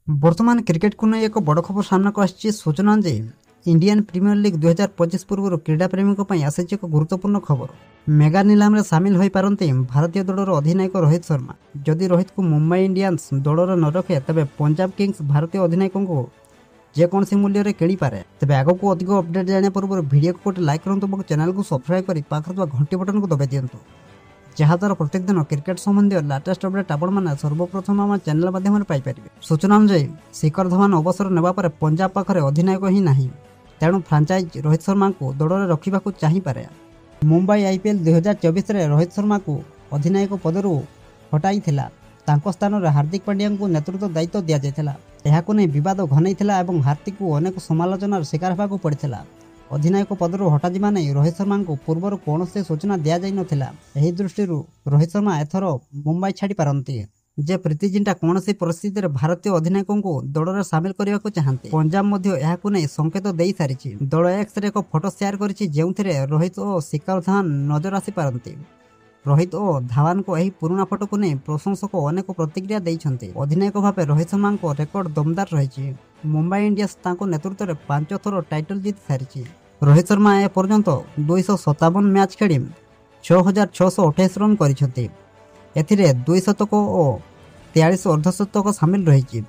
बर्तमान क्रिकेट को नहीं एक बड़ खबर सामना को आसी सूचना जे इंडियन प्रीमियर लीग 2025 पूर्व क्रीड़ा प्रेमी आसी एक गुरुत्वपूर्ण खबर। मेगा निलाम रे सामिल हो पारती भारतीय दलर अधिनायक रोहित शर्मा। जदि रोहित को मुंबई इंडियंस दलर न रखे तेज पंजाब किंग्स भारतीय अधिनायक को जेकोसी मूल्य किणिपारे। तेज आग को अधिक अपडेट जाने पूर्व वीडियो को गोटे लाइक करूँ और चैनल को सब्सक्राइब कर पाखर घंटी बटन को दबाई दिंतु, जहाद्वारा प्रत्येक दिन क्रिकेट संबंधी लेटेस्ट अपडेट आपण सर्वप्रथम आम चैनल माध्यम पाइपर। सूचना अनुसार शिखर धवन अवसर नेबा पर पंजाब पाखरे अधिनायक ही नहीं, तेणु फ्रांचाइज रोहित शर्मा को दल में रखा चाहिए। मुंबई आईपीएल 2024 रे रोहित शर्मा को अधिनायक पदरू हटाई स्थान में हार्दिक पांड्या को नेतृत्व दायित्व दि जाता। बद घनई और हार्दिक को अनेक समालोचनार शिकार होगा पड़ा। अधिनायक पदरू हटाଯିबा नहीं रोहित शर्मा को पूर्व कौन से सूचना दि जाई नथिला। एही दृष्टि रोहित शर्मा एथर मुंबई छाड़ी पारती जे प्रीति जिंटा कौन सी परिस्थिति में भारतीय अधिनायक को दल में सामिल करने को चाहते। पंजाब नहीं संकेत दे सारी दल एक्स एक फोटो शेयर कर रोहित और शिखर धवन नजर आसी पारती। रोहित और धवन को यही पुराना फोटो को नहीं प्रशंसक अनेक प्रतिक्रिया देते। अधिनायक भाव रोहित शर्मा को रेकर्ड दमदार रही। मुंबई इंडियंस नेतृत्व में 5 थर टाइटल जीति सारी। रोहित शर्मा ए पर्यंत 257 मैच खेली 6628 रन कर 2 शतक और 43 अर्धशतक सामिल रही।